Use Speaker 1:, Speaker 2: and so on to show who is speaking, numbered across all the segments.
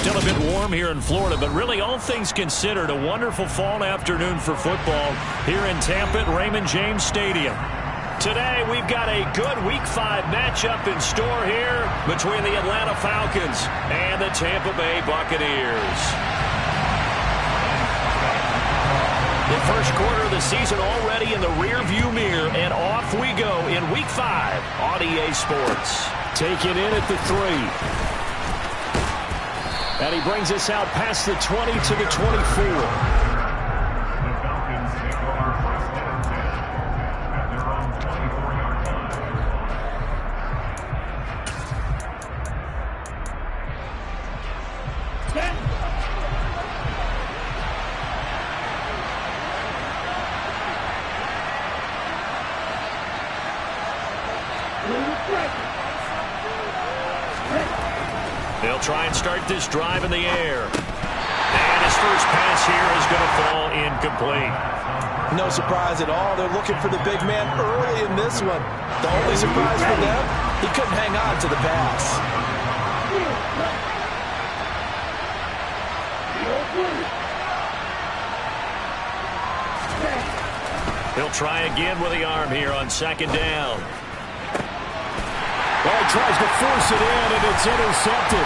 Speaker 1: Still a bit warm here in Florida, but really all things considered, a wonderful fall afternoon for football here in Tampa at Raymond James Stadium. Today we've got a good Week 5 matchup in store here between the Atlanta Falcons and the Tampa Bay Buccaneers. The first quarter of the season already in the rearview mirror, and off we go in Week 5 on EA Sports. Take it in at the 3. And he brings us out past the 20 to the 24. They'll try and start this drive in the air. And his first pass here is going to fall incomplete.
Speaker 2: No surprise at all. They're looking for the big man early in this one. The only surprise for them, he couldn't hang on to the pass.
Speaker 1: He'll try again with the arm here on second down.
Speaker 3: Well, he tries to force it in, and it's intercepted.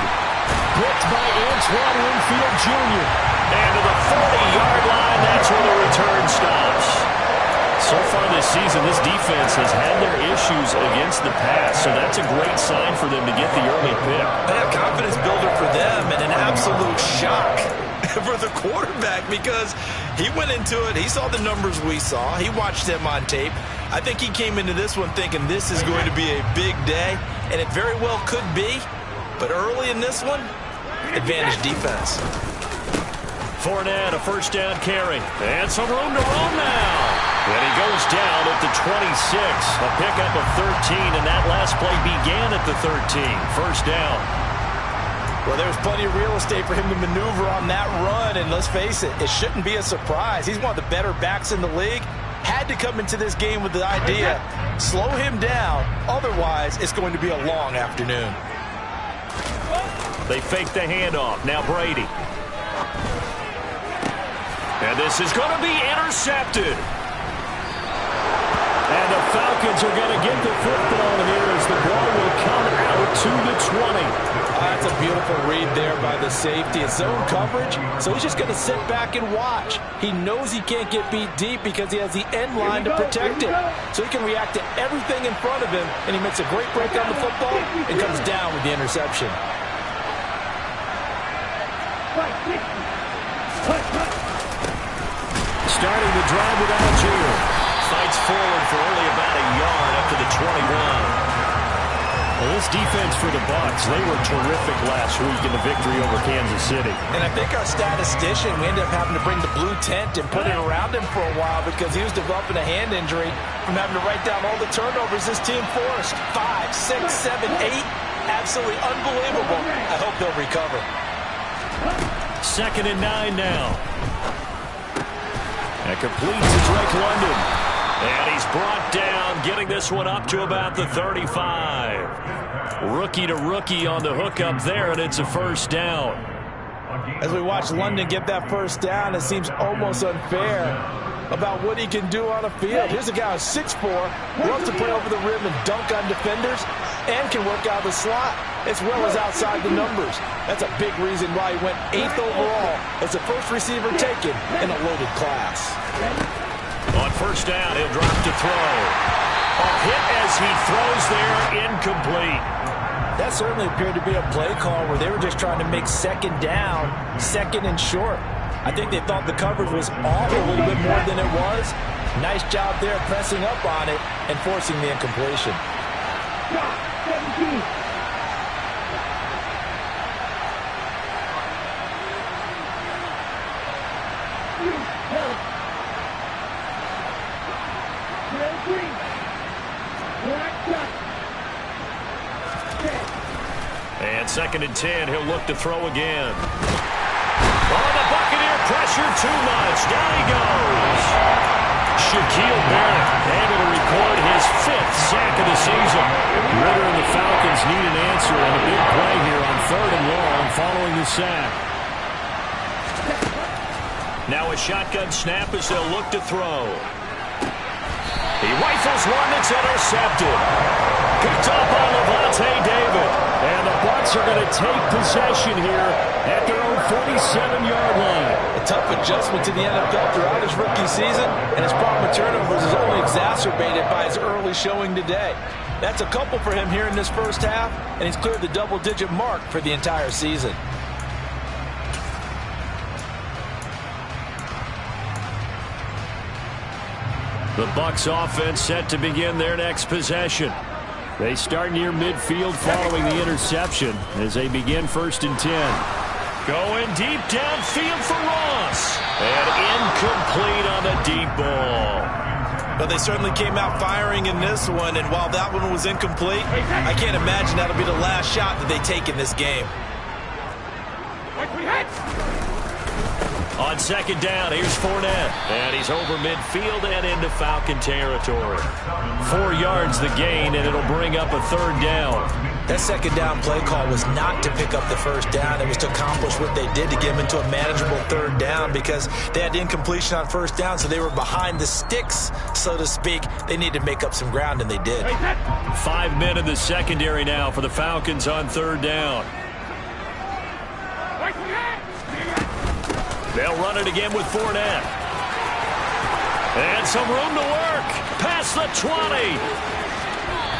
Speaker 3: Picked by Antoine Winfield Jr.
Speaker 1: And to the 40-yard line, that's where the return stops. So far this season, this defense has had their issues against the pass, so that's a great sign for them to get the early pick.
Speaker 2: A confidence builder for them, and an absolute shock for the quarterback because he went into it. He saw the numbers we saw. He watched them on tape. I think he came into this one thinking this is going to be a big day, and it very well could be. But early in this one, advantage defense.
Speaker 1: Fournette, a first down carry. And some room to roam now. And he goes down at the 26. A pickup of 13, and that last play began at the 13. First down.
Speaker 2: Well, there's plenty of real estate for him to maneuver on that run, and let's face it, it shouldn't be a surprise. He's one of the better backs in the league. Had to come into this game with the idea, slow him down, otherwise it's going to be a long afternoon.
Speaker 1: They fake the handoff. Now Brady. And this is going to be intercepted. And the Falcons are going to get the football here as the ball will come out to the 20.
Speaker 2: That's a beautiful read there by the safety. It's zone coverage, so he's just going to sit back and watch. He knows he can't get beat deep because he has the end line to protect it. So he can react to everything in front of him, and he makes a great break on the football and comes down with the interception.
Speaker 1: Starting the drive with Algier. Fights forward for only about a yard up to the 21. Well, this defense for the Bucs, they were terrific last week in the victory over Kansas City.
Speaker 2: And I think our statistician, we ended up having to bring the blue tent and put it around him for a while because he was developing a hand injury from having to write down all the turnovers this team forced. 5, 6, 7, 8. Absolutely unbelievable. I hope they'll recover.
Speaker 1: 2nd and 9 now. And completes to Drake London. And he's brought down, getting this one up to about the 35. Rookie to rookie on the hook up there, and it's a first down.
Speaker 2: As we watch London get that first down, it seems almost unfair about what he can do on the field. Here's a guy who's 6'4", loves to play over the rim and dunk on defenders, and can work out of the slot as well as outside the numbers. That's a big reason why he went 8th overall as the first receiver taken in a loaded class.
Speaker 1: On first down, he'll drop to throw. A hit as he throws there, incomplete.
Speaker 2: That certainly appeared to be a play call where they were just trying to make second down, second and short. I think they thought the coverage was off a little bit more than it was. Nice job there pressing up on it and forcing the incompletion.
Speaker 1: And 2nd and 10, he'll look to throw again. Oh, the Buccaneer pressure too much. Down he goes. Shaquille Barrett able to record his 5th sack of the season. Ritter and the Falcons need an answer and a big play here on 3rd and long following the sack. Now a shotgun snap as they'll look to throw. He rifles one that's intercepted. Picked up by Levante David. And the Bucs are going to take possession here at their own 47-yard line.
Speaker 2: A tough adjustment to the NFL throughout his rookie season, and his problem with turnovers is only exacerbated by his early showing today. That's a couple for him here in this first half, and he's cleared the double-digit mark for the entire season.
Speaker 1: The Bucs offense set to begin their next possession. They start near midfield following the interception as they begin 1st and 10. Going deep downfield for Ross. And incomplete on the deep ball.
Speaker 2: But they certainly came out firing in this one, and while that one was incomplete, I can't imagine that'll be the last shot that they take in this game.
Speaker 1: On 2nd down, here's Fournette. And he's over midfield and into Falcon territory. 4 yards the gain, and it'll bring up a 3rd down.
Speaker 2: That 2nd down play call was not to pick up the 1st down. It was to accomplish what they did to get them into a manageable 3rd down because they had incompletion on 1st down, so they were behind the sticks, so to speak. They needed to make up some ground, and they did.
Speaker 1: 5 men in the secondary now for the Falcons on 3rd down. They'll run it again with Fournette. And some room to work. Past the 20.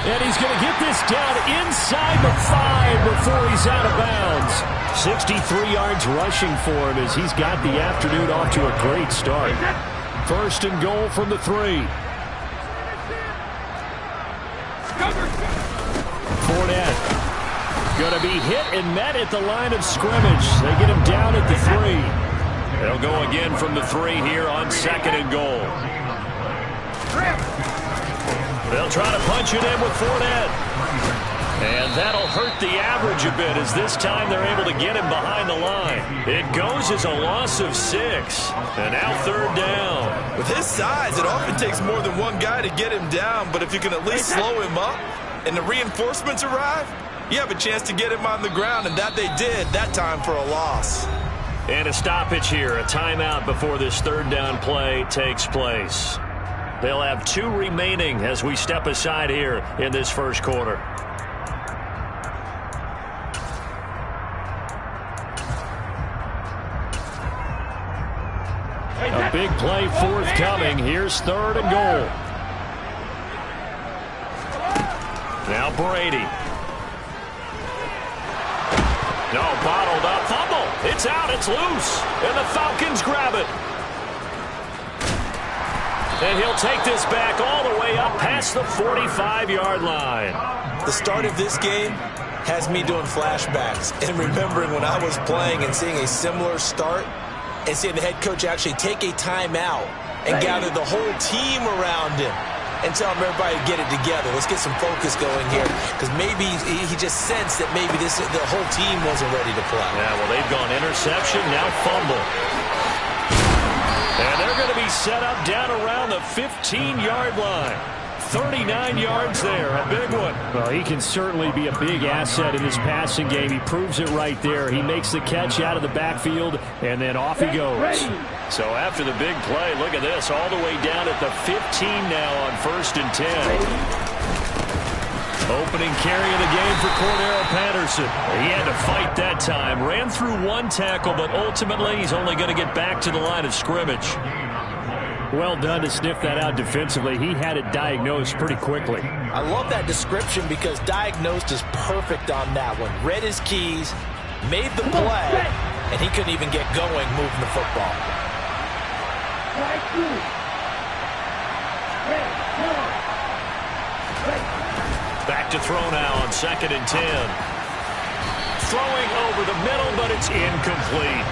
Speaker 1: And he's going to get this down inside the 5 before he's out of bounds. 63 yards rushing for him as he's got the afternoon off to a great start. 1st and goal from the 3. Fournette going to be hit and met at the line of scrimmage. They get him down at the 3. They'll go again from the 3 here on 2nd and goal. They'll try to punch it in with Fournette. And that'll hurt the average a bit as this time they're able to get him behind the line. It goes as a loss of 6. And now 3rd down.
Speaker 2: With his size, it often takes more than one guy to get him down, but if you can at least slow him up and the reinforcements arrive, you have a chance to get him on the ground, and that they did that time for a loss.
Speaker 1: And a stoppage here, a timeout before this 3rd down play takes place. They'll have 2 remaining as we step aside here in this 1st quarter. A big play forthcoming. Here's 3rd and goal. Now Brady. No, bottled up. Fumble. It's out. It's loose. And the Falcons grab it. And he'll take this back all the way up past the 45-yard line.
Speaker 2: The start of this game has me doing flashbacks and remembering when I was playing and seeing a similar start and seeing the head coach actually take a timeout and gather the whole team around him and tell him everybody to get it together. Let's get some focus going here because maybe he just sensed that maybe the whole team wasn't ready to play.
Speaker 1: Yeah, well, they've gone interception, now fumble. And they're going to be set up down around the 15-yard line. 39 yards there, a big one.
Speaker 3: Well, he can certainly be a big asset in this passing game. He proves it right there. He makes the catch out of the backfield, and then off he goes.
Speaker 1: So after the big play, look at this, all the way down at the 15 now on 1st and 10. Opening carry of the game for Cordero Patterson. He had to fight that time. Ran through 1 tackle, but ultimately he's only going to get back to the line of scrimmage.
Speaker 3: Well done to sniff that out defensively. He had it diagnosed pretty quickly.
Speaker 2: I love that description because diagnosed is perfect on that one. Read his keys, made the play, and he couldn't even get going moving the football.
Speaker 1: Back to throw now on 2nd and 10. Throwing over the middle, but it's incomplete.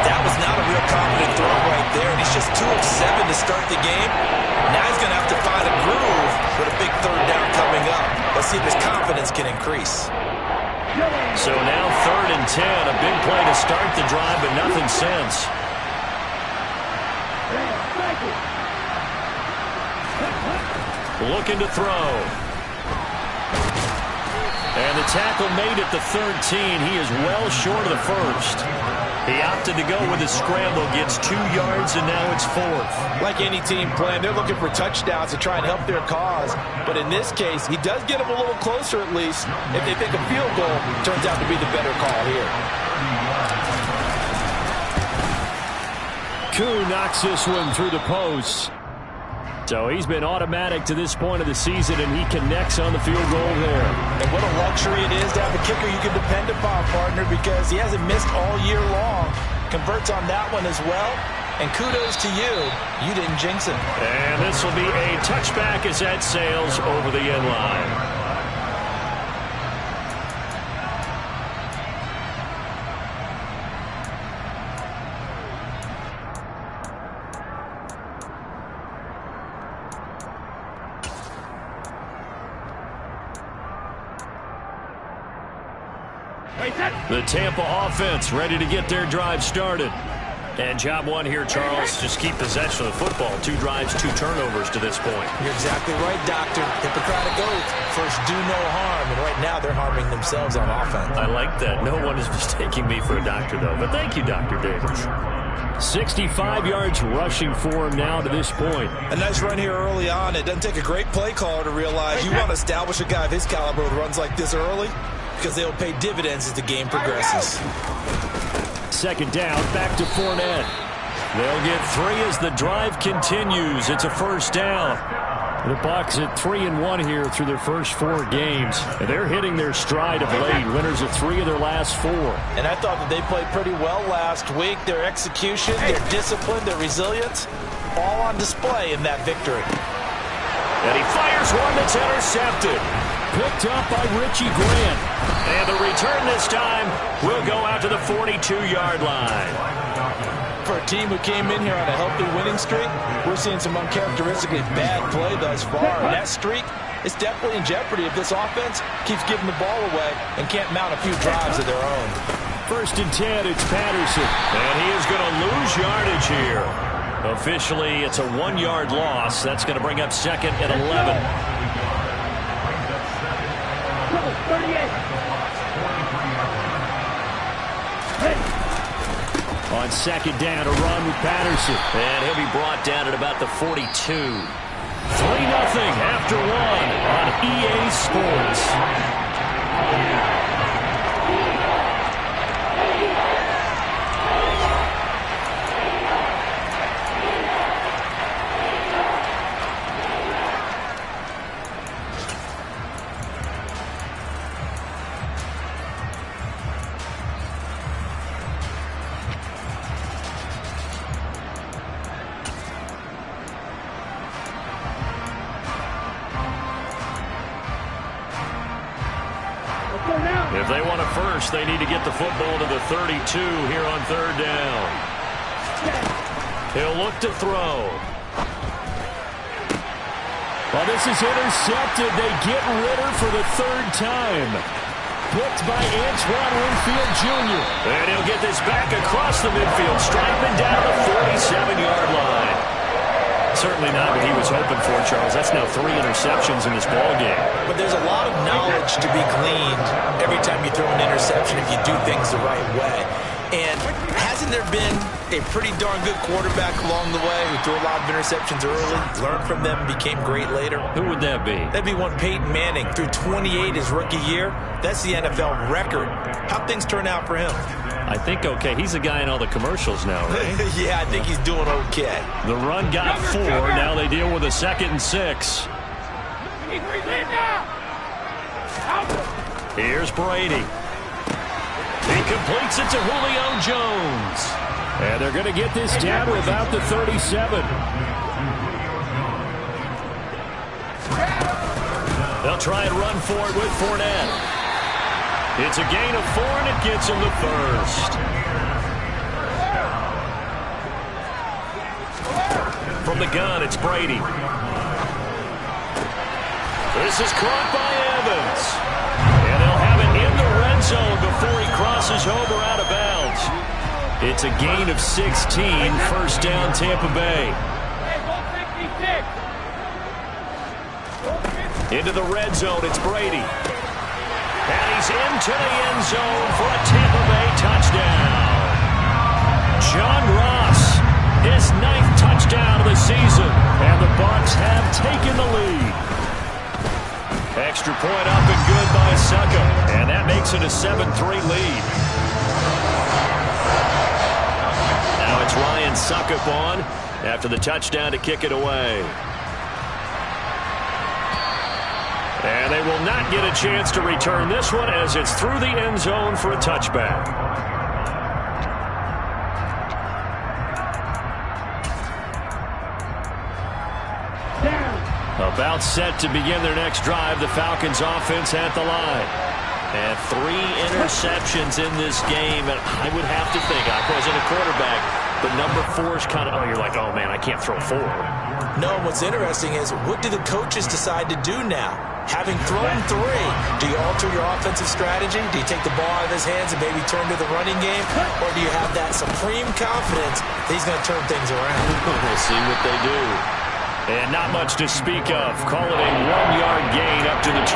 Speaker 2: That was not a real confident throw right there, and he's just 2 of 7 to start the game. Now he's going to have to find a groove with a big 3rd down coming up. Let's see if his confidence can increase.
Speaker 1: So now 3rd and 10, a big play to start the drive, but nothing since. looking to throw. And the tackle made at the 13. He is well short of the first. He opted to go with his scramble, gets 2 yards, and now it's 4th.
Speaker 2: Like any team playing, they're looking for touchdowns to try and help their cause. But in this case, he does get them a little closer at least. If they think a field goal turns out to be the better call here.
Speaker 3: Koo knocks this one through the post. So he's been automatic to this point of the season, and he connects on the field goal there.
Speaker 2: And what a luxury it is to have a kicker you can depend upon, partner, because he hasn't missed all year long. Converts on that one as well. And kudos to you. You didn't jinx him.
Speaker 1: And this will be a touchback as that sails over the end line. The Tampa offense ready to get their drive started. And job one here, Charles, just keep possession of the football. 2 drives, 2 turnovers to this point.
Speaker 2: You're exactly right, Doctor. Hippocratic oath. First, do no harm. And right now, they're harming themselves on offense.
Speaker 1: I like that. No one is mistaking me for a doctor, though. But thank you, Dr. Davis.
Speaker 3: 65 yards rushing for him now to this point.
Speaker 2: A nice run here early on. It doesn't take a great play caller to realize you want to establish a guy of his caliber with runs like this early, because they'll pay dividends as the game progresses.
Speaker 3: 2nd down, back to Fournette.
Speaker 1: They'll get 3 as the drive continues. It's a 1st down.
Speaker 3: The Bucs at 3-1 here through their first 4 games. And they're hitting their stride of late. Winners of 3 of their last 4.
Speaker 2: And I thought that they played pretty well last week. Their execution, their discipline, their resilience, all on display in that victory.
Speaker 1: And he fires one that's intercepted.
Speaker 3: Picked up by Richie Grant.
Speaker 1: And the return this time will go out to the 42-yard line.
Speaker 2: For a team who came in here on a healthy winning streak, we're seeing some uncharacteristically bad play thus far. And that streak is definitely in jeopardy if this offense keeps giving the ball away and can't mount a few drives of their own.
Speaker 3: 1st and 10, it's Patterson.
Speaker 1: And he is going to lose yardage here. Officially, it's a 1-yard loss. That's going to bring up 2nd and 11.
Speaker 3: On 2nd down, a run with Patterson.
Speaker 1: And he'll be brought down at about the 42. 3-0 after 1 on EA Sports. If they want a first, they need to get the football to the 32 here on 3rd down. He'll look to throw.
Speaker 3: Well, this is intercepted. They get Ritter for the 3rd time. Picked by Antoine Winfield Jr.
Speaker 1: And he'll get this back across the midfield. Strikeman down the 47-yard line. Certainly not what he was hoping for, Charles. That's now 3 interceptions in this ballgame.
Speaker 2: But there's a lot of knowledge to be gleaned every time you throw an interception if you do things the right way. And hasn't there been a pretty darn good quarterback along the way who threw a lot of interceptions early, learned from them, became great later?
Speaker 1: Who would that be?
Speaker 2: That'd be one Peyton Manning. Threw 28 his rookie year. That's the NFL record. How'd things turn out for him?
Speaker 1: I think okay. He's the guy in all the commercials now, right?
Speaker 2: Yeah, I think he's doing okay.
Speaker 1: The run got 4. Now they deal with a 2nd and 6. Here's Brady. He completes it to Julio Jones.
Speaker 3: And they're going to get this down to about the 37.
Speaker 1: They'll try and run for it with Fournette. It's a gain of 4, and it gets him the first. From the gun, it's Brady. This is caught by Evans. And they'll have it in the red zone before he crosses over out of bounds. It's a gain of 16, 1st down Tampa Bay. Into the red zone, it's Brady. And he's into the end zone for a Tampa Bay touchdown. John Ross, his 9th touchdown of the season. And the Bucs have taken the lead. Extra point up and good by Succop. And that makes it a 7-3 lead. Now it's Ryan Succop on after the touchdown to kick it away. And they will not get a chance to return this one as it's through the end zone for a touchback. About set to begin their next drive, the Falcons offense at the line. And 3 interceptions in this game, and I would have to think, I wasn't a quarterback, but number 4 is kind of, you're like, oh man, I can't throw 4.
Speaker 2: No, what's interesting is, what do the coaches decide to do now? Having thrown 3, do you alter your offensive strategy? Do you take the ball out of his hands and maybe turn to the running game? Or do you have that supreme confidence that he's going to turn things around?
Speaker 1: We'll see what they do. And not much to speak of. Call it a 1-yard gain up to the 26.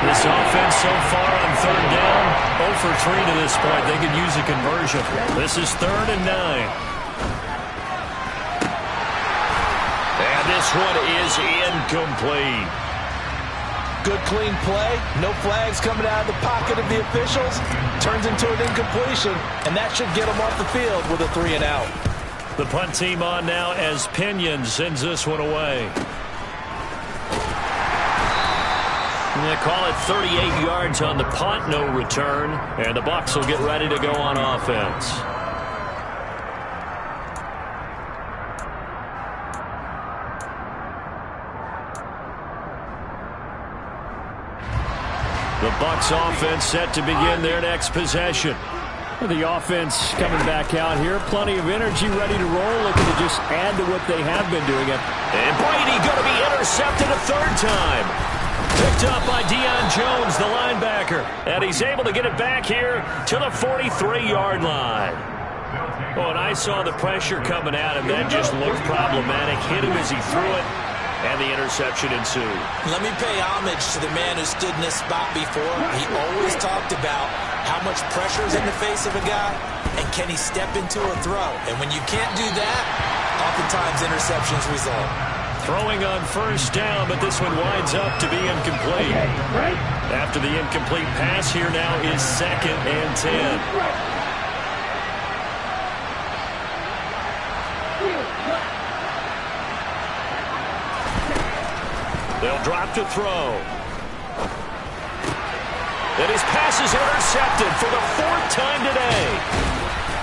Speaker 1: This offense so far on 3rd down, 0 for 3 to this point. They could use a conversion. This is 3rd and 9. And this one is incomplete.
Speaker 2: Good clean play. No flags coming out of the pocket of the officials. Turns into an incompletion, and that should get them off the field with a 3 and out.
Speaker 1: The punt team on now as Pinion sends this one away. And they call it 38 yards on the punt, no return. And the Bucs will get ready to go on offense. The Bucs offense set to begin their next possession.
Speaker 3: The offense coming back out here. Plenty of energy, ready to roll. Looking to just add to what they have been doing.
Speaker 1: And Brady going to be intercepted a 3rd time. Picked up by Deion Jones, the linebacker. And he's able to get it back here to the 43-yard line. Oh, and I saw the pressure coming at him. That just looked problematic. Hit him as he threw it. And the interception ensued.
Speaker 2: Let me pay homage to the man who stood in this spot before. He always talked about how much pressure is in the face of a guy, and can he step into a throw. And when you can't do that, oftentimes interceptions result.
Speaker 1: Throwing on 1st down, but this one winds up to be incomplete. After the incomplete pass, here now is 2nd and 10. They'll drop to throw. And his pass is intercepted for the 4th time today.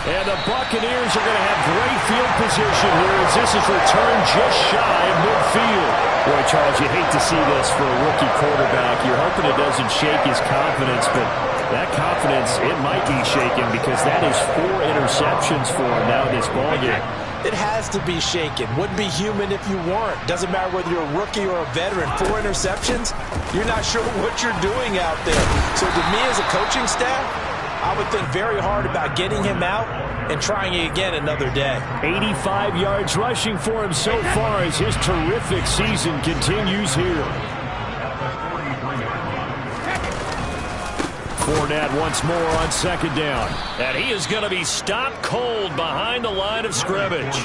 Speaker 1: And the Buccaneers are going to have great field position here as this is returned just shy of midfield.
Speaker 3: Boy, Charles, you hate to see this for a rookie quarterback. You're hoping it doesn't shake his confidence, but that confidence, it might be shaken because that is 4 interceptions for him now in this ballgame.
Speaker 2: It has to be shaken. Wouldn't be human if you weren't. Doesn't matter whether you're a rookie or a veteran. 4 interceptions, you're not sure what you're doing out there. So to me as a coaching staff, I would think very hard about getting him out and trying it again another day.
Speaker 3: 85 yards rushing for him so far as his terrific season continues here. Fournette once more on 2nd down.
Speaker 1: And he is going to be stopped cold behind the line of scrimmage.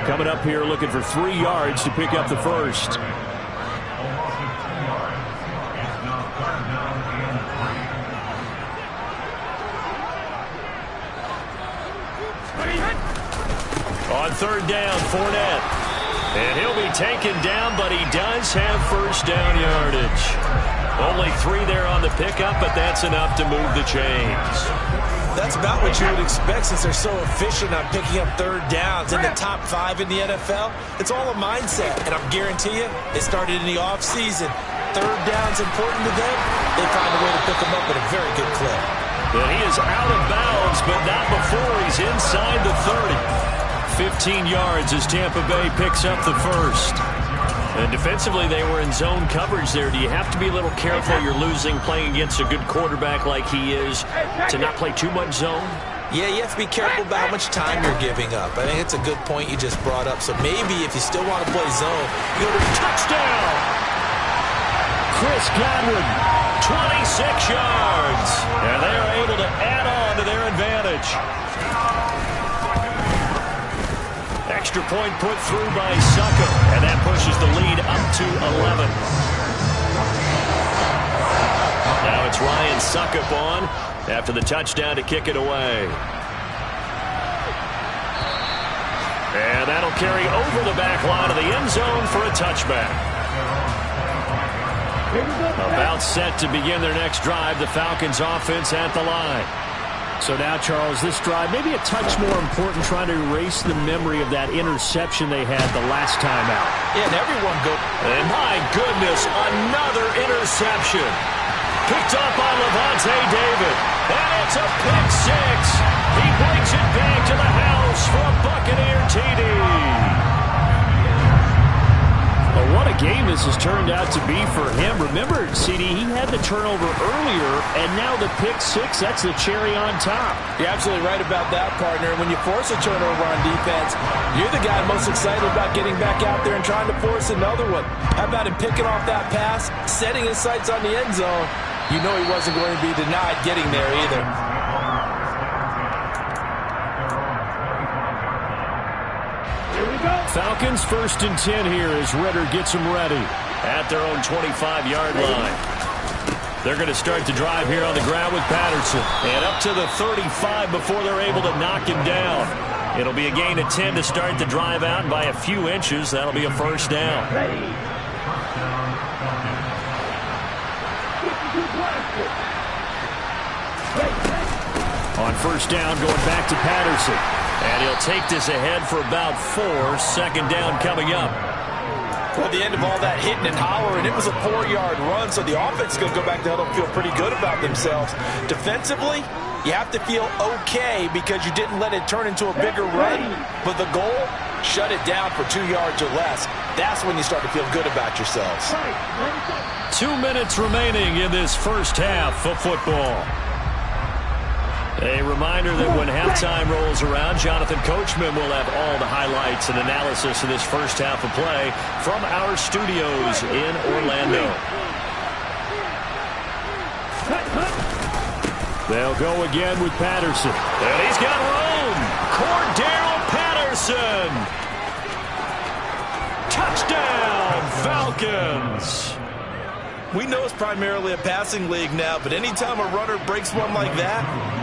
Speaker 3: Coming up here looking for 3 yards to pick up the 1st.
Speaker 1: On 3rd down, Fournette. And he'll be taken down, but he does have 1st down yardage. Only 3 there on the pickup, but that's enough to move the chains.
Speaker 2: That's about what you would expect since they're so efficient on picking up 3rd downs in the top 5 in the NFL. It's all a mindset, and I guarantee you, it started in the offseason. 3rd down's important to them. They find a way to pick them up at a very good clip.
Speaker 1: And he is out of bounds, but not before he's inside the 30. 15 yards as Tampa Bay picks up the 1st. And defensively, they were in zone coverage there. Do you have to be a little careful? You're losing playing against a good quarterback like he is to not play too much zone?
Speaker 2: Yeah, you have to be careful about how much time you're giving up. I think it's a good point you just brought up. So maybe if you still want to play zone, you go to
Speaker 1: touchdown. Chris Godwin, 26 yards. And they are able to add on to their advantage. Extra point put through by Suckup, and that pushes the lead up to 11. Now it's Ryan Suckup on after the touchdown to kick it away. And that'll carry over the back line of the end zone for a touchback. About set to begin their next drive, the Falcons offense at the line.
Speaker 3: So now, Charles, this drive maybe a touch more important, trying to erase the memory of that interception they had the last time out.
Speaker 2: Yeah, and everyone go.
Speaker 1: And my goodness, another interception. Picked up by Levante David. And it's a pick six. He brings it back to the house for a Buccaneer TD.
Speaker 3: Well, what a game this has turned out to be for him. Remember, CD, he had the turnover earlier, and now the pick six, that's the cherry on top.
Speaker 2: You're absolutely right about that, partner. When you force a turnover on defense, you're the guy most excited about getting back out there and trying to force another one. How about him picking off that pass, setting his sights on the end zone? You know he wasn't going to be denied getting there either.
Speaker 1: Falcons 1st and 10 here as Ritter gets them ready at their own 25-yard line. They're going to start the drive here on the ground with Patterson. And up to the 35 before they're able to knock him down. It'll be a gain of 10 to start the drive out, and by a few inches, that'll be a first down. On first down, going back to Patterson. And he'll take this ahead for about 4. Second down coming up.
Speaker 2: Well, at the end of all that hitting and hollering, it was a 4-yard run, so the offense is going to go back to huddle and feel pretty good about themselves. Defensively, you have to feel okay because you didn't let it turn into a bigger run. But the goal, shut it down for 2 yards or less. That's when you start to feel good about yourselves.
Speaker 1: 2 minutes remaining in this first half of football. A reminder that when halftime rolls around, Jonathan Coachman will have all the highlights and analysis of this first half of play from our studios in Orlando. They'll go again with Patterson. And he's got room. Cordero Patterson. Touchdown, Falcons.
Speaker 2: We know it's primarily a passing league now, but anytime a runner breaks one like that,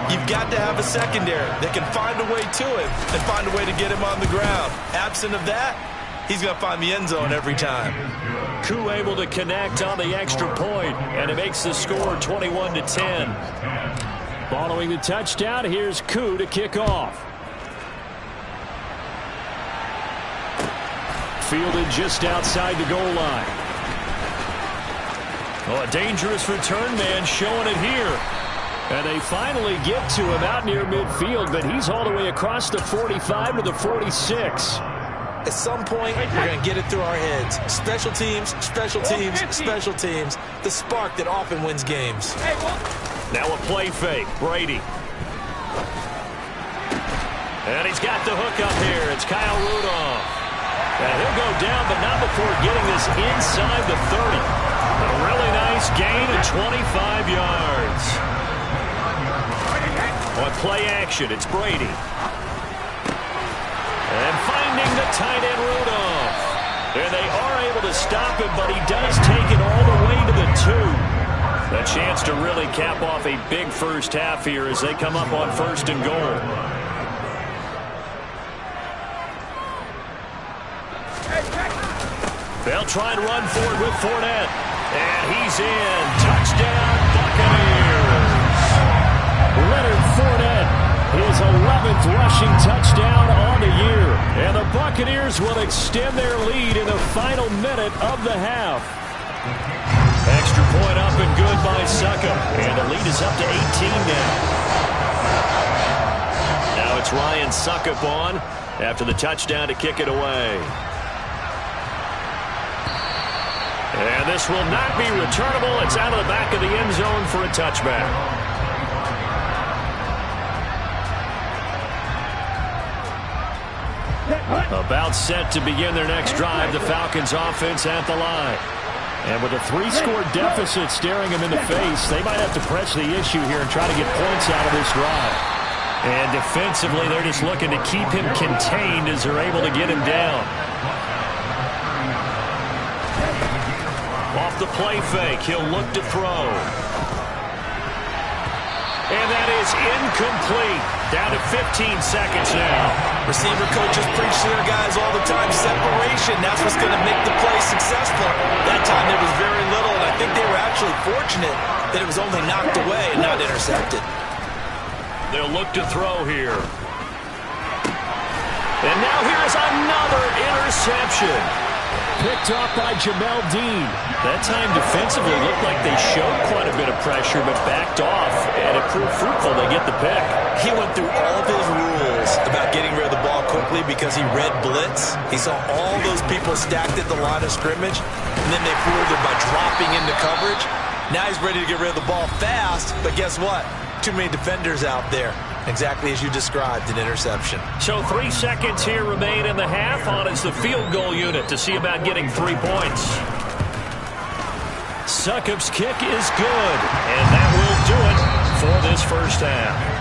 Speaker 2: you've got to have a secondary that can find a way to it and find a way to get him on the ground. Absent of that, he's going to find the end zone every time.
Speaker 1: Koo able to connect on the extra point, and it makes the score 21-10. Following the touchdown, here's Koo to kick off. Fielded just outside the goal line. Oh, a dangerous return man showing it here. And they finally get to him out near midfield, but he's all the way across the 45 to the 46.
Speaker 2: At some point, we're going to get it through our heads. Special teams, special teams, special teams. The spark that often wins games.
Speaker 1: Now a play fake. Brady. And he's got the hook up here. It's Kyle Rudolph. And he'll go down, but not before getting this inside the 30. A really nice gain of 25 yards. On play action, it's Brady. And finding the tight end Rudolph. And they are able to stop him, but he does take it all the way to the 2. A chance to really cap off a big first half here as they come up on 1st and goal. They'll try and run for it with Fournette. And he's in. Touchdown, Buccaneers. Leonard Fournette, his 11th rushing touchdown on the year. And the Buccaneers will extend their lead in the final minute of the half. Extra point up and good by Suckup. And the lead is up to 18 now. Now it's Ryan Suckup on after the touchdown to kick it away. And this will not be returnable. It's out of the back of the end zone for a touchback. About set to begin their next drive, the Falcons offense at the line. And with a 3-score deficit staring them in the face, they might have to press the issue here and try to get points out of this drive. And defensively, they're just looking to keep him contained as they're able to get him down. Off the play fake, he'll look to throw. And that is incomplete. Down to 15 seconds now.
Speaker 2: Receiver coaches preach to their guys all the time. Separation, that's what's going to make the play successful. That time there was very little, and I think they were actually fortunate that it was only knocked away and not intercepted.
Speaker 1: They'll look to throw here. And now here's another interception. Picked off by Jamel Dean. That time defensively looked like they showed quite a bit of pressure, but backed off, and it proved fruitful. They get the pick.
Speaker 2: He went through all of his rules about getting rid of the ball quickly because he read blitz. He saw all those people stacked at the line of scrimmage, and then they fooled him by dropping into coverage. Now he's ready to get rid of the ball fast, but guess what? Too many defenders out there. Exactly as you described, an interception.
Speaker 1: So 3 seconds here remain in the half. On is the field goal unit to see about getting 3 points. Succop's kick is good, and that will do it for this first half.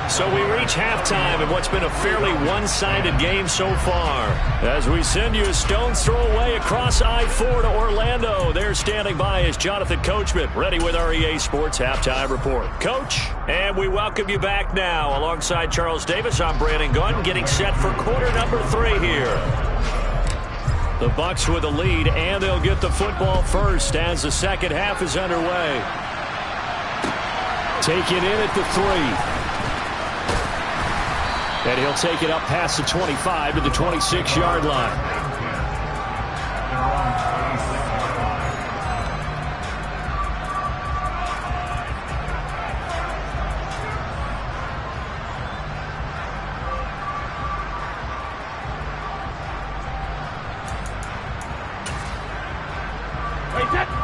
Speaker 1: So we reach halftime in what's been a fairly one-sided game so far. As we send you a stone's throw away across I-4 to Orlando. There standing by is Jonathan Coachman, ready with our EA Sports Halftime Report. Coach, and we welcome you back now. Alongside Charles Davis, I'm Brandon Gunn, getting set for quarter number 3 here. The Bucs with a lead, and they'll get the football first as the second half is underway. Take it in at the 3. And he'll take it up past the 25 to the 26-yard line.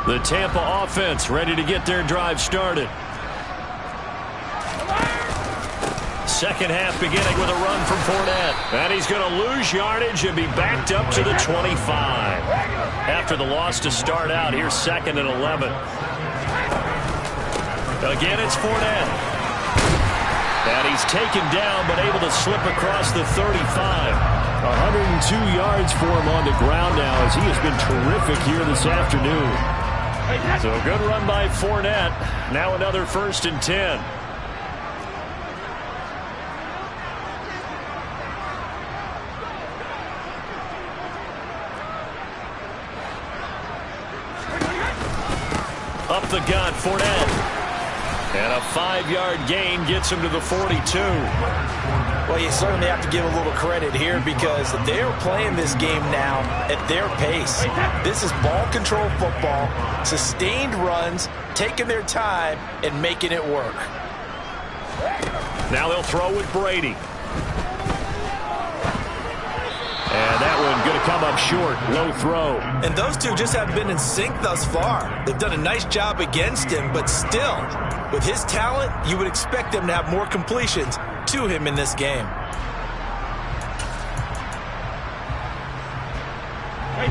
Speaker 1: The Tampa offense ready to get their drive started. Second half beginning with a run from Fournette. And he's going to lose yardage and be backed up to the 25. After the loss to start out, here's 2nd and 11. Again, it's Fournette. And he's taken down but able to slip across the 35. 102 yards for him on the ground now as he has been terrific here this afternoon. So a good run by Fournette. Now another 1st and 10. Up the gun, Fournette. And a 5-yard gain gets him to the 42.
Speaker 2: Well, you certainly have to give a little credit here because they're playing this game now at their pace. This is ball control football, sustained runs, taking their time, and making it work.
Speaker 1: Now they'll throw with Brady. And that one going to come up short. Low throw.
Speaker 2: And those two just haven't been in sync thus far. They've done a nice job against him, but still, with his talent, you would expect them to have more completions to him in this game.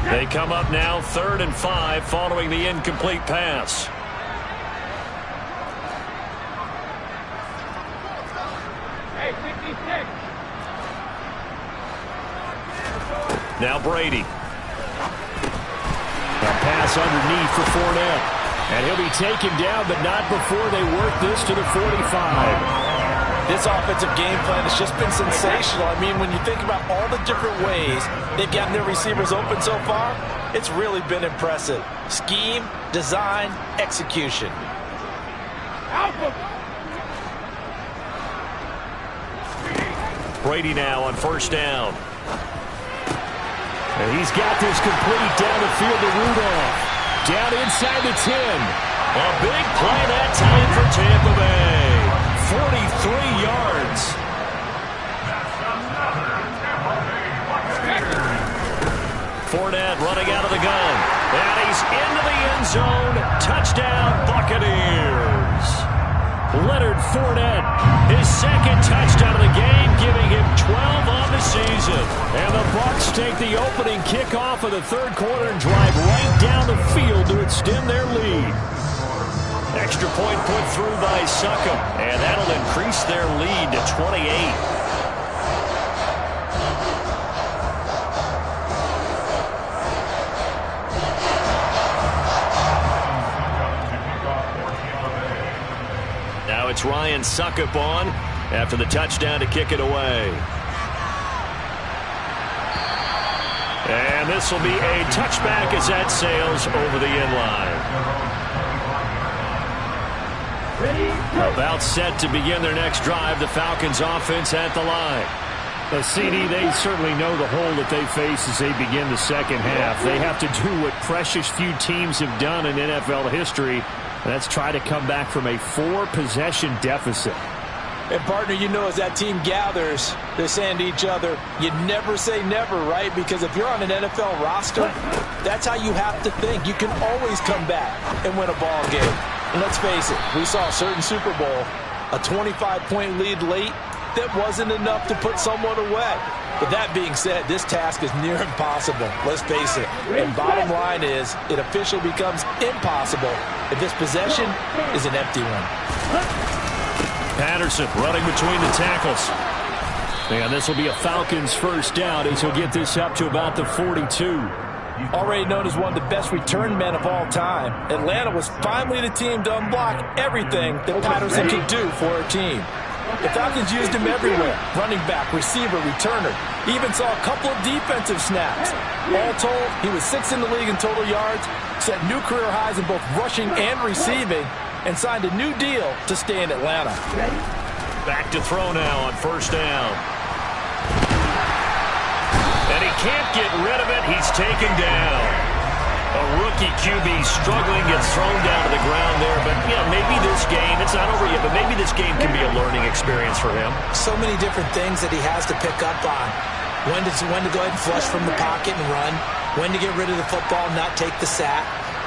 Speaker 1: They come up now 3rd and 5 following the incomplete pass. Now Brady. A pass underneath for Fournette. And he'll be taken down, but not before they work this to the 45.
Speaker 2: This offensive game plan has just been sensational. I mean, when you think about all the different ways they've gotten their receivers open so far, it's really been impressive. Scheme, design, execution.
Speaker 1: Brady now on 1st down. And he's got this complete down the field to Rudolph. Down inside the 10. A big play that time for Tampa Bay. 43 yards. Fournette running out of the gun. And he's into the end zone. Touchdown, Buccaneers. Leonard Fournette, his 2nd touchdown of the game, giving him 12 on the season. And the opening kickoff of the third quarter and drive right down the field to extend their lead. Extra point put through by Succop, and that'll increase their lead to 28. Now it's Ryan Succop on after the touchdown to kick it away. And this will be a touchback as that sails over the end line. About set to begin their next drive, the Falcons offense at the line.
Speaker 3: CD, they certainly know the hole that they face as they begin the second half. They have to do what precious few teams have done in NFL history. That's try to come back from a 4-possession deficit.
Speaker 2: And, partner, you know, as that team gathers, they're saying to each other, you never say never, right? Because if you're on an NFL roster, that's how you have to think. You can always come back and win a ball game. And let's face it, we saw a certain Super Bowl, a 25-point lead late, that wasn't enough to put someone away. But that being said, this task is near impossible. Let's face it. And bottom line is, it officially becomes impossible if this possession is an empty one.
Speaker 1: Patterson running between the tackles. And this will be a Falcons first down as he'll get this up to about the 42.
Speaker 2: Already known as one of the best return men of all time, Atlanta was finally the team to unblock everything that Patterson could do for her team. The Falcons used him everywhere. Running back, receiver, returner. He even saw a couple of defensive snaps. All told, he was 6th in the league in total yards, set new career highs in both rushing and receiving, and signed a new deal to stay in Atlanta.
Speaker 1: Back to throw now on first down. And he can't get rid of it. He's taken down. A rookie QB struggling, gets thrown down to the ground there. But, yeah, maybe this game, it's not over yet, but maybe this game can be a learning experience for him.
Speaker 4: So many different things that he has to pick up on. When to go ahead and flush from the pocket and run. When to get rid of the football and not take the sack.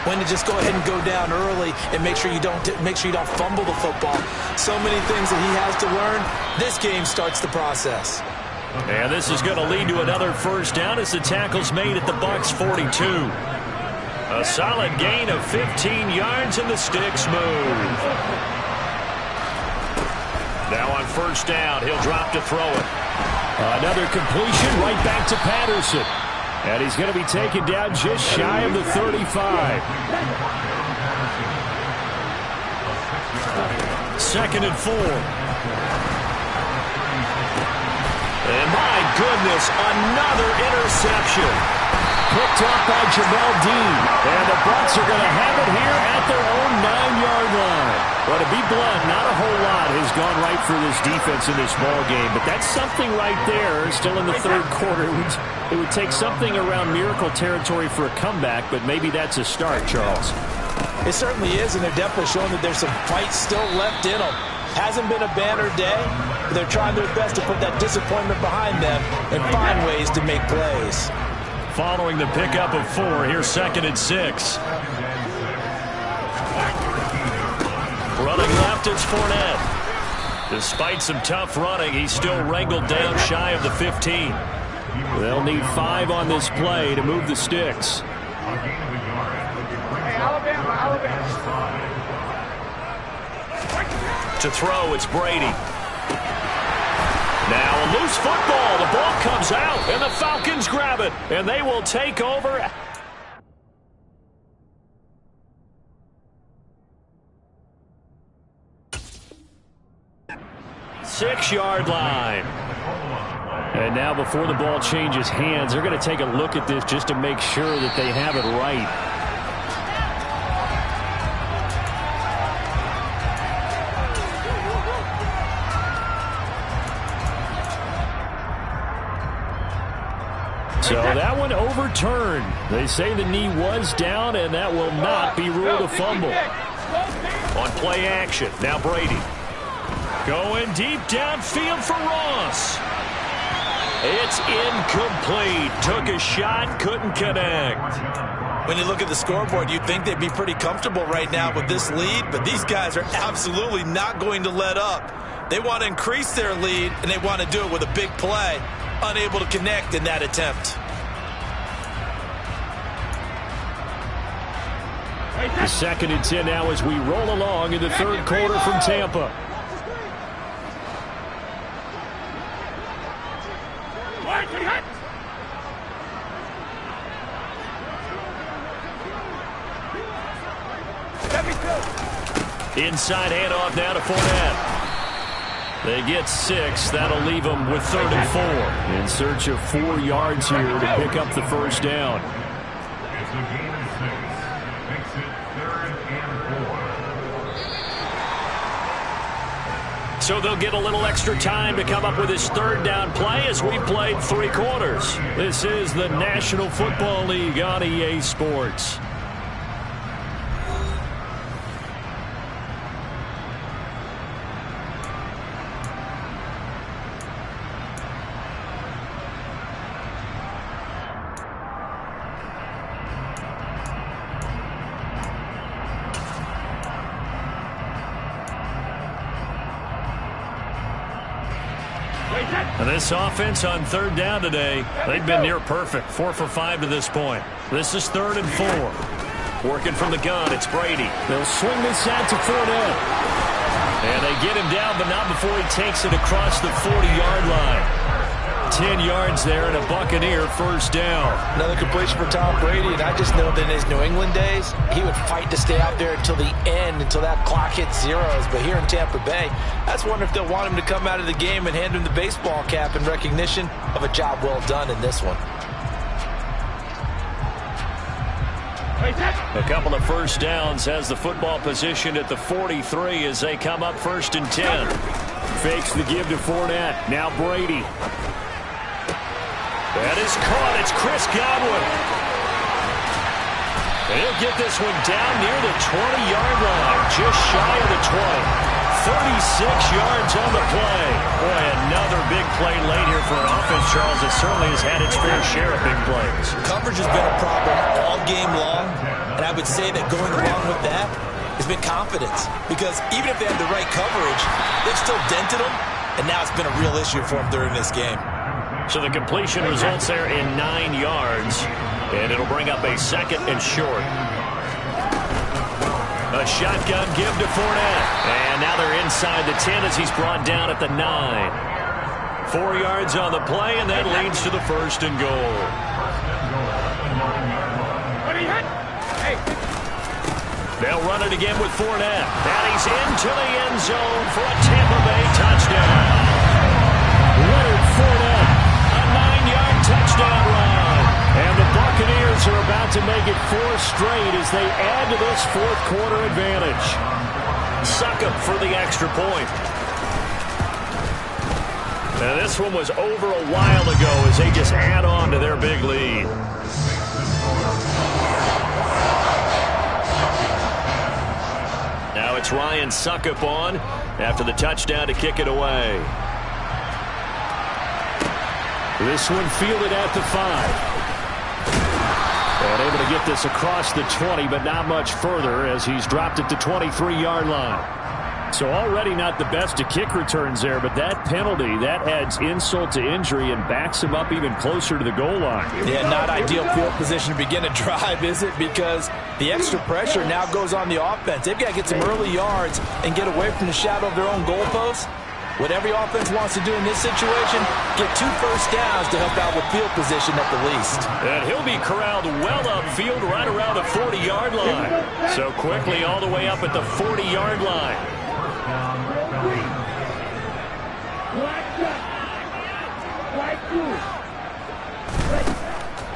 Speaker 4: When to just go ahead and go down early and make sure you don't fumble the football. So many things that he has to learn. This game starts the process.
Speaker 1: And this is going to lead to another first down as the tackle's made at the Bucs 42. A solid gain of 15 yards and the sticks move. Now on first down, he'll drop to throw it.
Speaker 3: Another completion right back to Patterson. And he's going to be taken down just shy of the 35.
Speaker 1: 2nd and 4. And my goodness, another interception.
Speaker 3: Picked off by Jamel Dean. And the Bucs are going to have it here at their own 9-yard line. Well, to be blunt, not a whole lot has gone right for this defense in this ball game. But that's something right there, still in the third quarter. It would take something around miracle territory for a comeback, but maybe that's a start, Charles.
Speaker 2: It certainly is, and they're definitely showing that there's some fight still left in them. Hasn't been a banner day, but they're trying their best to put that disappointment behind them and find ways to make plays.
Speaker 1: Following the pickup of 4, here's 2nd and 6. Running left, it's Fournette. Despite some tough running, he's still wrangled down shy of the 15.
Speaker 3: They'll need 5 on this play to move the sticks.
Speaker 1: To throw, it's Brady. Now a loose football. The ball comes out, and the Falcons grab it, and they will take over. Six-yard line.
Speaker 3: And now before the ball changes hands, they're going to take a look at this just to make sure that they have it right. So that one overturned. They say the knee was down, and that will not be ruled a fumble.
Speaker 1: On play action, now Brady. Going deep downfield for Ross. It's incomplete. Took a shot, couldn't connect.
Speaker 2: When you look at the scoreboard, you'd think they'd be pretty comfortable right now with this lead, but these guys are absolutely not going to let up. They want to increase their lead, and they want to do it with a big play. Unable to connect in that attempt.
Speaker 3: The 2nd and 10 now as we roll along in the 3rd quarter from Tampa. Inside handoff now to Fournette. They get 6. That'll leave them with 3rd and 4. In search of 4 yards here to pick up the first down. So they'll get a little extra time to come up with his 3rd down play as we played 3 quarters. This is the National Football League on EA Sports. And this offense on 3rd down today, they've been near perfect. 4 for 5 to this point. This is 3rd and 4. Working from the gun, it's Brady. They'll swing this out to Fournette. And they get him down, but not before he takes it across the 40-yard line. 10 yards there and a Buccaneer first down.
Speaker 2: Another completion for Tom Brady, and I just know that in his New England days, he would fight to stay out there until the end, until that clock hits zeros. But here in Tampa Bay, I just wonder if they'll want him to come out of the game and hand him the baseball cap in recognition of a job well done in this one.
Speaker 1: A couple of first downs has the football position at the 43 as they come up 1st and 10.
Speaker 3: Fakes the give to Fournette. Now Brady.
Speaker 1: That is caught. It's Chris Godwin. And he'll get this one down near the 20-yard line, just shy of the 20. 36 yards on the play. Boy, another big play late here for an offense, Charles, that certainly has had its fair share of big plays.
Speaker 4: Coverage has been a problem all game long, and I would say that going along with that has been confidence. Because even if they had the right coverage, they've still dented them, and now it's been a real issue for them during this game.
Speaker 1: So the completion results there in 9 yards, and it'll bring up a 2nd and short. A shotgun give to Fournette, and now they're inside the 10 as he's brought down at the 9. 4 yards on the play, and that leads to the 1st and goal. They'll run it again with Fournette, and he's into the end zone for a Tampa Bay touchdown.
Speaker 3: Leonard Fournette.
Speaker 1: A 9-yard touchdown run. And the Buccaneers are about to make it 4 straight as they add to this 4th quarter advantage. Suck up for the extra point. Now this one was over a while ago as they just add on to their big lead. Now it's Ryan Suckup on after the touchdown to kick it away.
Speaker 3: This one fielded at the 5. And able to get this across the 20, but not much further as he's dropped it to 23-yard line. So already not the best of kick returns there, but that penalty, that adds insult to injury and backs him up even closer to the goal line.
Speaker 2: Yeah, not ideal field position to begin a drive, is it? Because the extra pressure now goes on the offense. They've got to get some early yards and get away from the shadow of their own goalposts. What every offense wants to do in this situation, get 2 first downs to help out with field position at the least.
Speaker 1: And he'll be corralled well upfield right around the 40-yard line. So quickly all the way up at the 40-yard line.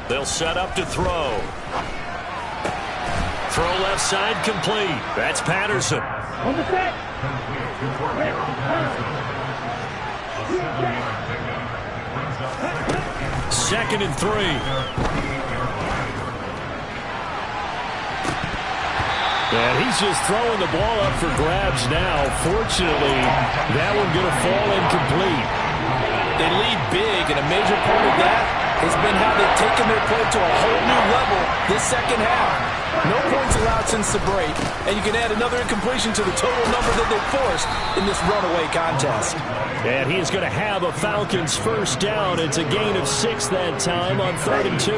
Speaker 1: They'll set up to throw. Throw left side complete. That's Patterson. On the set. 2nd and 3.
Speaker 3: And he's just throwing the ball up for grabs now. Fortunately, that one going to fall incomplete.
Speaker 2: They lead big, and a major part of that has been how they've taken their play to a whole new level this second half. No points allowed since the break, and you can add another incompletion to the total number that they've forced in this runaway contest.
Speaker 3: And he is going to have a Falcons first down. It's a gain of 6 that time on 3rd and 2.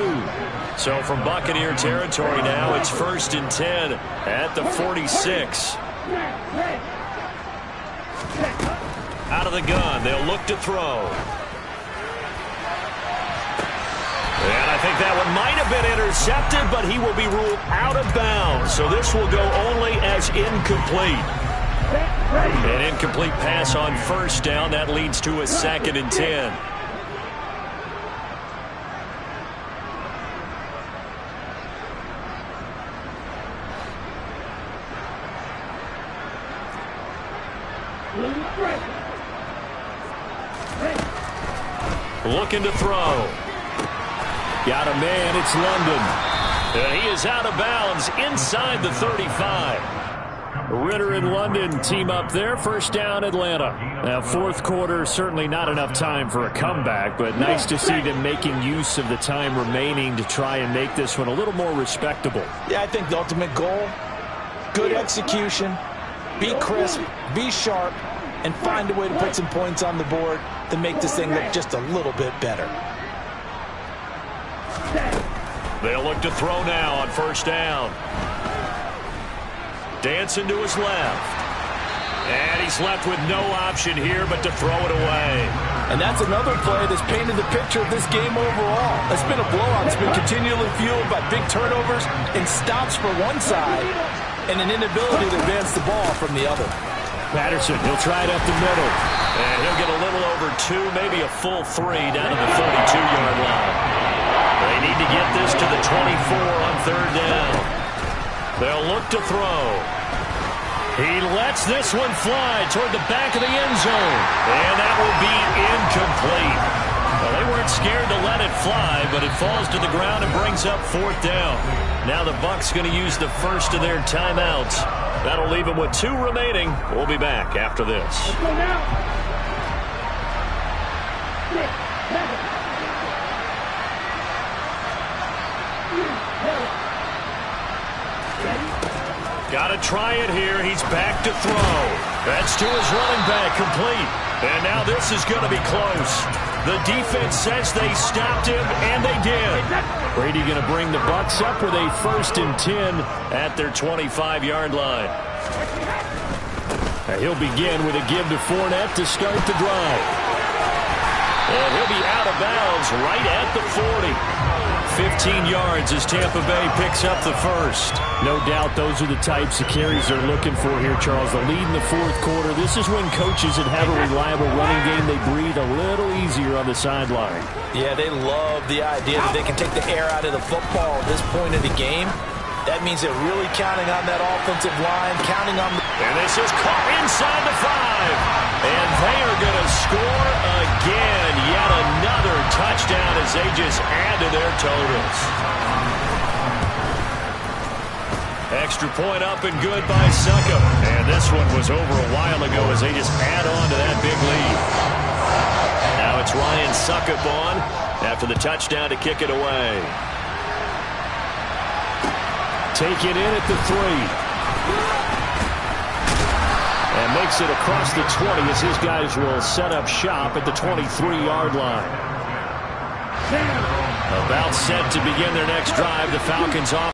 Speaker 1: So from Buccaneer territory now, it's 1st and 10 at the 46. Out of the gun, they'll look to throw. And I think that one might have been intercepted, but he will be ruled out of bounds. So this will go only as incomplete. An incomplete pass on 1st down. That leads to a 2nd and 10. Looking to throw. Got a man, it's London. And he is out of bounds inside the 35. Ritter and London team up there. 1st down, Atlanta. Now, 4th quarter, certainly not enough time for a comeback, but nice to see them making use of the time remaining to try and make this one a little more respectable.
Speaker 2: Yeah, I think the ultimate goal, good execution, be crisp, be sharp, and find a way to put some points on the board to make this thing look just a little bit better.
Speaker 1: They'll look to throw now on 1st down. Dancing to his left. And he's left with no option here but to throw it away.
Speaker 2: And that's another play that's painted the picture of this game overall. It's been a blowout. It's been continually fueled by big turnovers and stops for one side and an inability to advance the ball from the other.
Speaker 1: Patterson, he'll try it up the middle. And he'll get a little over 2, maybe a full 3 down to the 32-yard line. They need to get this to the 24 on 3rd down. They'll look to throw. He lets this one fly toward the back of the end zone. And that will be incomplete. Well, they weren't scared to let it fly, but it falls to the ground and brings up 4th down. Now the Bucs going to use the first of their timeouts. That'll leave them with 2 remaining. We'll be back after this. Got to try it here. He's back to throw. That's to his running back, complete. And now this is going to be close. The defense says they stopped him, and they did. Brady going to bring the Bucs up with a 1st and 10 at their 25-yard line. Now he'll begin with a give to Fournette to start the drive. And he'll be out of bounds right at the 40. 15 yards as Tampa Bay picks up the first.
Speaker 3: No doubt those are the types of carries they're looking for here, Charles. The lead in the 4th quarter. This is when coaches that have a reliable running game, they breathe a little easier on the sideline.
Speaker 2: Yeah, they love the idea that they can take the air out of the football at this point of the game. That means they're really counting on that offensive line, counting on the...
Speaker 1: And this is caught inside the 5. And they are going to score again. Yet another touchdown as they just add to their totals. Extra point up and good by Succop. And this one was over a while ago as they just add on to that big lead. Now it's Ryan Succop on after the touchdown to kick it away.
Speaker 3: Take it in at the 3. And makes it across the 20 as his guys will set up shop at the 23-yard line. About set to begin their next drive. The Falcons off.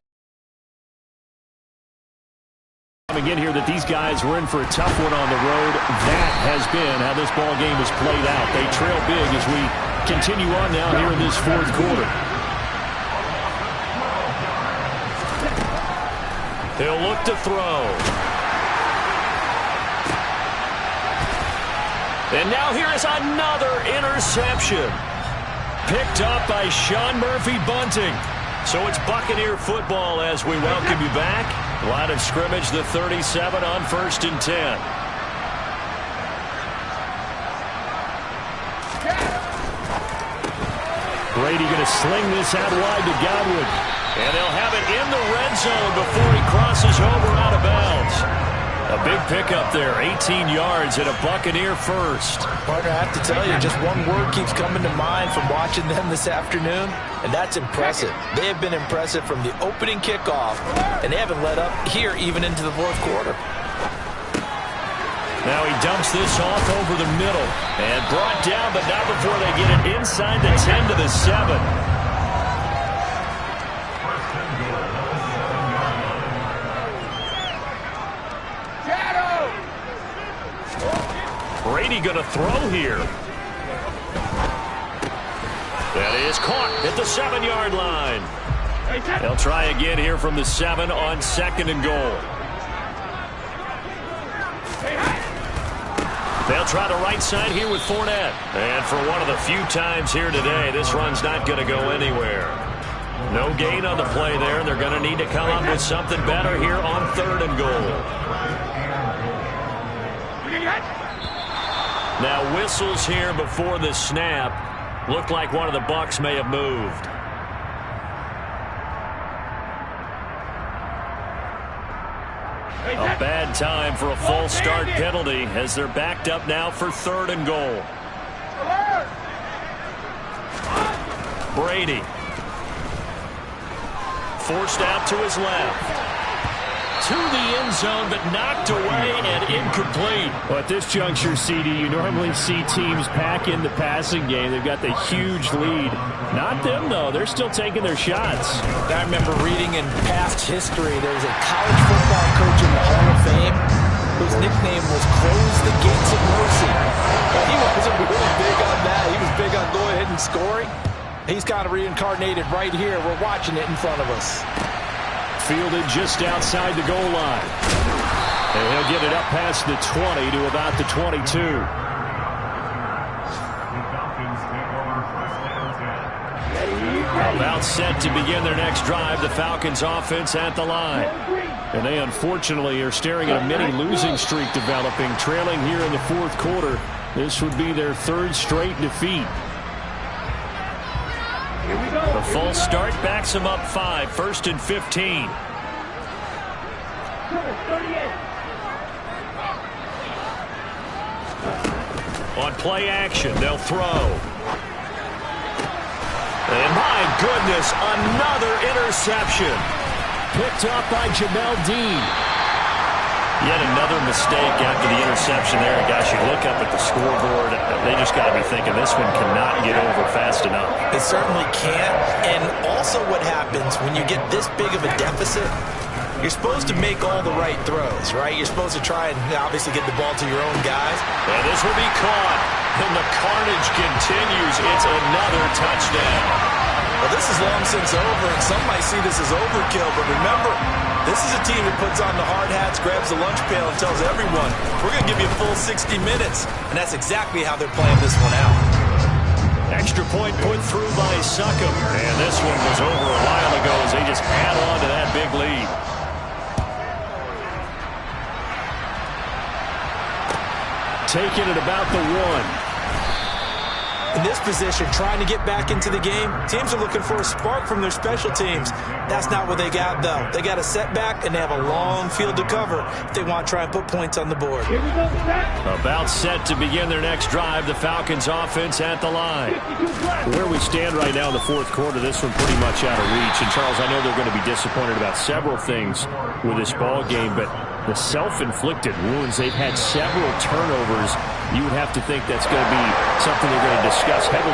Speaker 3: Coming in here that these guys were in for a tough one on the road. That has been how this ball game has played out. They trail big as we continue on now here in this 4th quarter.
Speaker 1: He'll look to throw. And now here is another interception. Picked up by Sean Murphy-Bunting. So it's Buccaneer football as we welcome you back. Line of scrimmage, the 37 on 1st and 10.
Speaker 3: Brady going to sling this out wide to Godwin.
Speaker 1: And they'll have it in the red zone before he crosses over out of bounds. A big pickup there, 18 yards and a Buccaneer first.
Speaker 2: Partner, I have to tell you, just one word keeps coming to mind from watching them this afternoon, and that's impressive. They have been impressive from the opening kickoff, and they haven't let up here even into the 4th quarter.
Speaker 1: Now he dumps this off over the middle and brought down, but not before they get it inside the 10 to the 7. Brady going to throw here? That is caught at the 7-yard line. They'll try again here from the 7 on 2nd and goal. They'll try the right side here with Fournette. And for one of the few times here today, this run's not going to go anywhere. No gain on the play there. They're going to need to come up with something better here on 3rd and goal. Now whistles here before the snap. Looked like one of the Bucs may have moved. A bad time for a false start penalty as they're backed up now for 3rd and goal. Brady. Forced out to his left. To the end zone, but knocked away and incomplete.
Speaker 3: Well, at this juncture, CD, you normally see teams pack in the passing game. They've got the huge lead. Not them, though. They're still taking their shots.
Speaker 4: I remember reading in past history, there was a college football coach in the Hall of Fame whose nickname was Close the Gates of Mercy. But he wasn't really big on that. He was big on going ahead and scoring. He's kind of reincarnated right here. We're watching it in front of us.
Speaker 3: Fielded just outside the goal line. And he'll get it up past the 20 to about the 22.
Speaker 1: About set to begin their next drive, the Falcons offense at the line.
Speaker 3: And they unfortunately are staring at a mini losing streak developing, trailing here in the 4th quarter. This would be their 3rd straight defeat.
Speaker 1: The false start backs him up 5, 1st and 15. On play action, they'll throw. And my goodness, another interception.
Speaker 3: Picked up by Jamel Dean.
Speaker 1: Yet another mistake after the interception there. And guys, you look up at the scoreboard, they just got to be thinking this one cannot get over fast enough.
Speaker 4: It certainly can't. And also what happens when you get this big of a deficit, you're supposed to make all the right throws, right? You're supposed to try and obviously get the ball to your own guys.
Speaker 1: And this will be caught. And the carnage continues. It's another touchdown.
Speaker 4: Well, this is long since over, and some might see this as overkill. But remember, this is a team that puts on the hard hats, grabs the lunch pail, and tells everyone, we're going to give you a full 60 minutes. And that's exactly how they're playing this one out.
Speaker 1: Extra point put through by Succop. And this one was over a while ago as they just add on to that big lead.
Speaker 3: Taking it about the 1.
Speaker 4: In this position, trying to get back into the game, teams are looking for a spark from their special teams. That's not what they got, though. They got a setback, and they have a long field to cover if they want to try and put points on the board.
Speaker 1: About set to begin their next drive, the Falcons offense at the line.
Speaker 3: Where we stand right now in the 4th quarter, this one pretty much out of reach. And, Charles, I know they're going to be disappointed about several things with this ball game, but the self-inflicted wounds, they've had several turnovers. You would have to think that's going to be something they're going to discuss heavily